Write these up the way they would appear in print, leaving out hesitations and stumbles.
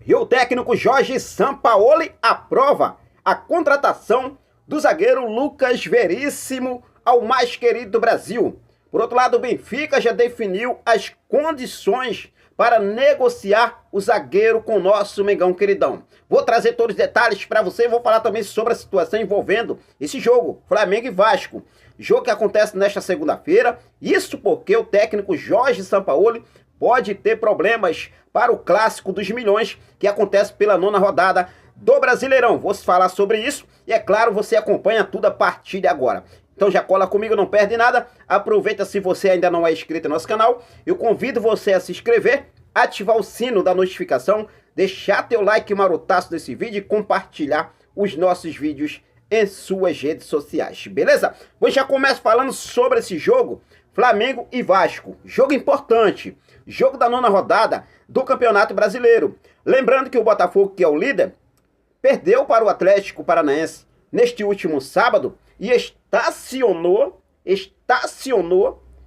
E o técnico Jorge Sampaoli aprova a contratação do zagueiro Lucas Veríssimo ao mais querido do Brasil. Por outro lado, o Benfica já definiu as condições para negociar o zagueiro com o nosso Mengão queridão. Vou trazer todos os detalhes para você e vou falar também sobre a situação envolvendo esse jogo, Flamengo e Vasco. Jogo que acontece nesta segunda-feira, isso porque o técnico Jorge Sampaoli pode ter problemas para o Clássico dos Milhões, que acontece pela 9ª rodada do Brasileirão. Vou falar sobre isso e, é claro, você acompanha tudo a partir de agora. Então já cola comigo, não perde nada. Aproveita, se você ainda não é inscrito no nosso canal, eu convido você a se inscrever, ativar o sino da notificação, deixar teu like marotaço desse vídeo e compartilhar os nossos vídeos em suas redes sociais, beleza? Hoje já começo falando sobre esse jogo, Flamengo e Vasco. Jogo importante, jogo da 9ª rodada do Campeonato Brasileiro. Lembrando que o Botafogo, que é o líder, perdeu para o Atlético Paranaense neste último sábado e estacionou,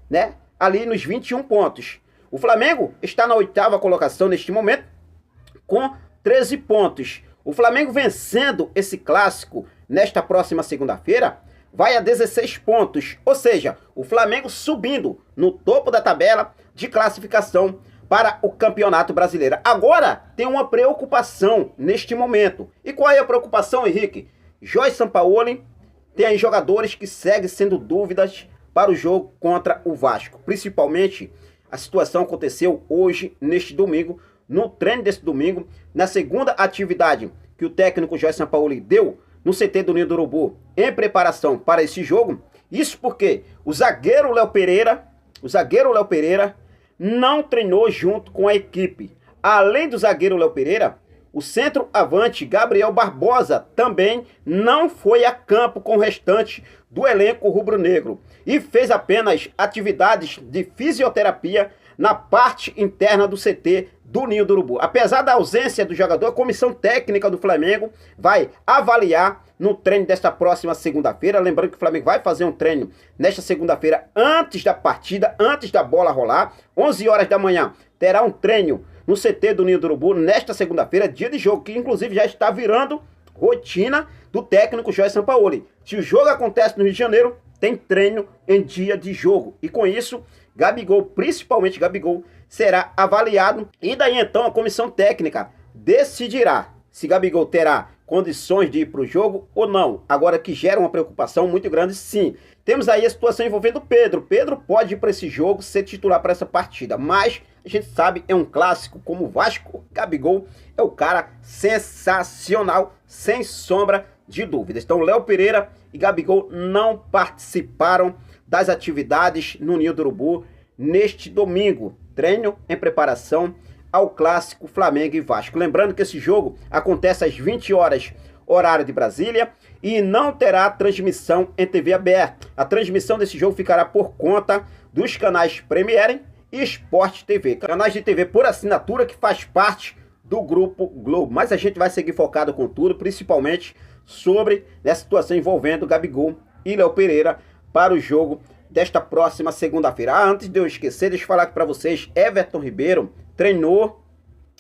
né, ali nos 21 pontos. O Flamengo está na 8ª colocação neste momento com 13 pontos. O Flamengo vencendo esse clássico nesta próxima segunda-feira vai a 16 pontos, ou seja, o Flamengo subindo no topo da tabela de classificação para o Campeonato Brasileiro. Agora tem uma preocupação neste momento. E qual é a preocupação, Henrique? Jorge Sampaoli tem aí jogadores que seguem sendo dúvidas para o jogo contra o Vasco. Principalmente, a situação aconteceu hoje, neste domingo, no treino desse domingo, na segunda atividade que o técnico Jorge Sampaoli deu no CT do Ninho do Urubu em preparação para esse jogo. Isso porque o zagueiro Léo Pereira não treinou junto com a equipe. Além do zagueiro Léo Pereira, o centroavante Gabriel Barbosa também não foi a campo com o restante do elenco rubro-negro e fez apenas atividades de fisioterapia na parte interna do CT do Ninho do Urubu. Apesar da ausência do jogador, a comissão técnica do Flamengo vai avaliar no treino desta próxima segunda-feira. Lembrando que o Flamengo vai fazer um treino nesta segunda-feira antes da partida, antes da bola rolar. 11 horas da manhã terá um treino no CT do Ninho do Urubu nesta segunda-feira, dia de jogo, que inclusive já está virando rotina do técnico Jorge Sampaoli. Se o jogo acontece no Rio de Janeiro, tem treino em dia de jogo. E com isso, Gabigol, principalmente Gabigol, será avaliado. E daí então a comissão técnica decidirá se Gabigol terá condições de ir para o jogo ou não. Agora, que gera uma preocupação muito grande, sim. Temos aí a situação envolvendo o Pedro. Pedro pode ir para esse jogo, ser titular para essa partida, mas a gente sabe, é um clássico como o Vasco. Gabigol é o cara sensacional, sem sombra de dúvidas. Então, Léo Pereira e Gabigol não participaram das atividades no Ninho do Urubu neste domingo. Treino em preparação ao clássico Flamengo e Vasco. Lembrando que esse jogo acontece às 20 horas, horário de Brasília, e não terá transmissão em TV aberta. A transmissão desse jogo ficará por conta dos canais Premiere e Sport TV, canais de TV por assinatura que faz parte do Grupo Globo. Mas a gente vai seguir focado com tudo, principalmente sobre essa situação envolvendo Gabigol e Léo Pereira para o jogo desta próxima segunda-feira. Antes de eu esquecer, deixa eu falar aqui para vocês, Everton Ribeiro treinou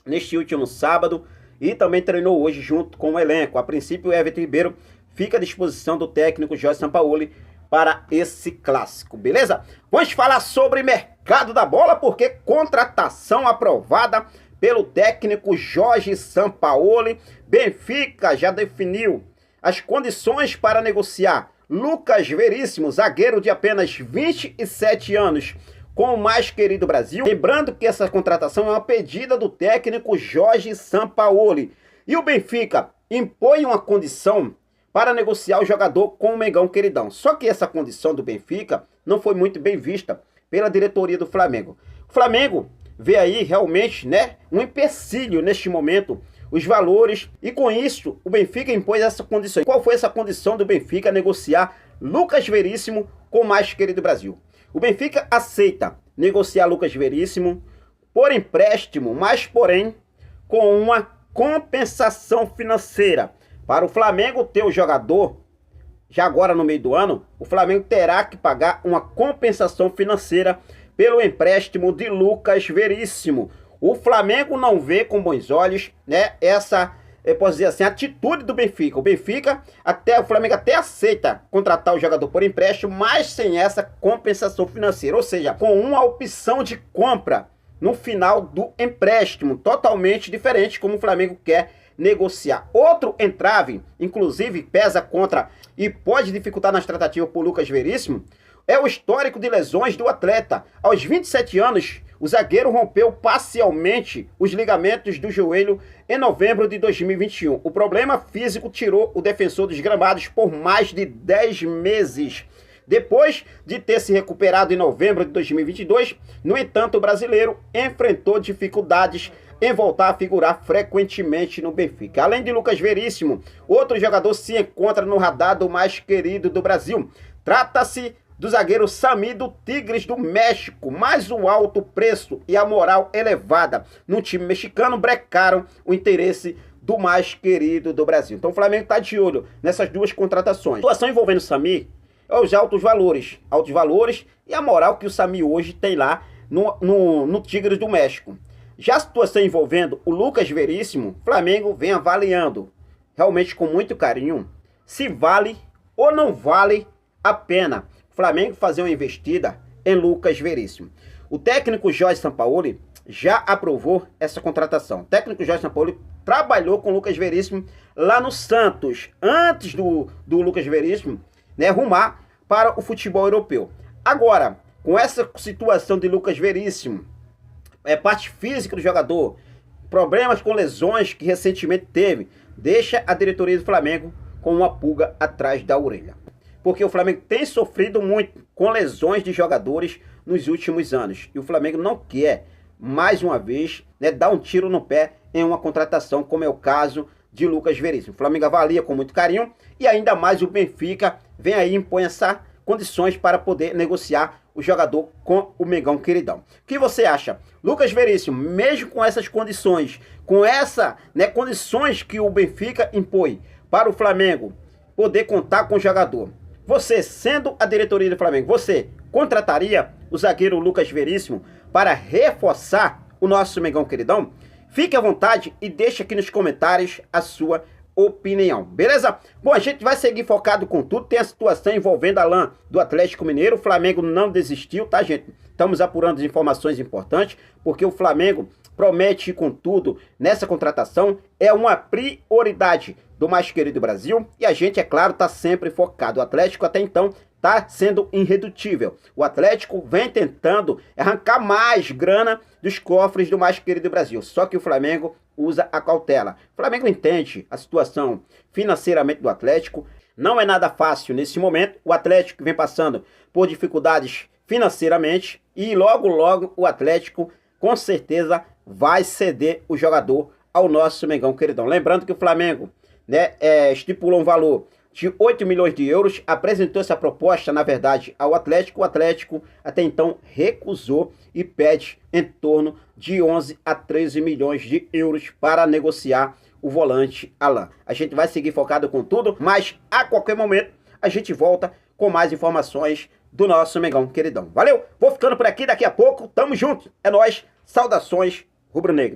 neste último sábado e também treinou hoje junto com o elenco. A princípio, o Everton Ribeiro fica à disposição do técnico Jorge Sampaoli para esse clássico, beleza? Vamos falar sobre mercado da bola, porque contratação aprovada pelo técnico Jorge Sampaoli. Benfica já definiu as condições para negociar Lucas Veríssimo, zagueiro de apenas 27 anos, com o mais querido Brasil. Lembrando que essa contratação é uma pedida do técnico Jorge Sampaoli. E o Benfica impõe uma condição para negociar o jogador com o Mengão queridão. Só que essa condição do Benfica não foi muito bem vista pela diretoria do Flamengo. O Flamengo vê aí realmente, né, um empecilho neste momento, os valores, e com isso o Benfica impôs essa condição. Qual foi essa condição do Benfica negociar Lucas Veríssimo com o mais querido Brasil? O Benfica aceita negociar Lucas Veríssimo por empréstimo, mas porém com uma compensação financeira. Para o Flamengo ter o jogador, já agora no meio do ano, o Flamengo terá que pagar uma compensação financeira pelo empréstimo de Lucas Veríssimo. O Flamengo não vê com bons olhos, né, essa, eu posso dizer assim, atitude do Benfica. O Flamengo até aceita contratar o jogador por empréstimo, mas sem essa compensação financeira, ou seja, com uma opção de compra no final do empréstimo, totalmente diferente como o Flamengo quer negociar. Outro entrave, inclusive pesa contra e pode dificultar nas tratativas por Lucas Veríssimo, é o histórico de lesões do atleta. Aos 27 anos, o zagueiro rompeu parcialmente os ligamentos do joelho em novembro de 2021. O problema físico tirou o defensor dos gramados por mais de 10 meses. Depois de ter se recuperado em novembro de 2022, no entanto, o brasileiro enfrentou dificuldades em voltar a figurar frequentemente no Benfica. Além de Lucas Veríssimo, outro jogador se encontra no radar do mais querido do Brasil. Trata-se do zagueiro Sami do Tigres do México, mas o alto preço e a moral elevada no time mexicano brecaram o interesse do mais querido do Brasil. Então o Flamengo está de olho nessas duas contratações. A situação envolvendo o Sami é os altos valores e a moral que o Sami hoje tem lá no Tigres do México. Já a situação envolvendo o Lucas Veríssimo, o Flamengo vem avaliando realmente com muito carinho se vale ou não vale a pena o Flamengo fazer uma investida em Lucas Veríssimo. O técnico Jorge Sampaoli já aprovou essa contratação. O técnico Jorge Sampaoli trabalhou com o Lucas Veríssimo lá no Santos, antes do Lucas Veríssimo, né, rumar para o futebol europeu. Agora, com essa situação de Lucas Veríssimo, parte física do jogador, problemas com lesões que recentemente teve, deixa a diretoria do Flamengo com uma pulga atrás da orelha. Porque o Flamengo tem sofrido muito com lesões de jogadores nos últimos anos. E o Flamengo não quer, mais uma vez, né, dar um tiro no pé em uma contratação, como é o caso de Lucas Veríssimo. O Flamengo avalia com muito carinho e ainda mais o Benfica vem aí e impõe essas condições para poder negociar o jogador com o Mengão queridão. O que você acha? Lucas Veríssimo, mesmo com essas condições, com essas, né, condições que o Benfica impõe para o Flamengo poder contar com o jogador, você, sendo a diretoria do Flamengo, você contrataria o zagueiro Lucas Veríssimo para reforçar o nosso Mengão queridão? Fique à vontade e deixe aqui nos comentários a sua opinião, beleza? Bom, a gente vai seguir focado com tudo. Tem a situação envolvendo a LAN do Atlético Mineiro. O Flamengo não desistiu, tá, gente? Estamos apurando as informações importantes, porque o Flamengo promete ir com tudo nessa contratação. É uma prioridade do mais querido Brasil e a gente, é claro, tá sempre focado. O Atlético até então tá sendo irredutível. O Atlético vem tentando arrancar mais grana dos cofres do mais querido Brasil. Só que o Flamengo usa a cautela. O Flamengo entende a situação financeiramente do Atlético. Não é nada fácil nesse momento. O Atlético vem passando por dificuldades financeiramente e logo, logo o Atlético com certeza vai ceder o jogador ao nosso Mengão queridão. Lembrando que o Flamengo, né, estipulou um valor de 8 milhões de euros, apresentou essa proposta, na verdade, ao Atlético. O Atlético até então recusou e pede em torno de 11 a 13 milhões de euros para negociar o volante Alan. A gente vai seguir focado com tudo, mas a qualquer momento a gente volta com mais informações do nosso Mengão queridão. Valeu? Vou ficando por aqui, daqui a pouco tamo junto. É nóis, saudações rubro-negras.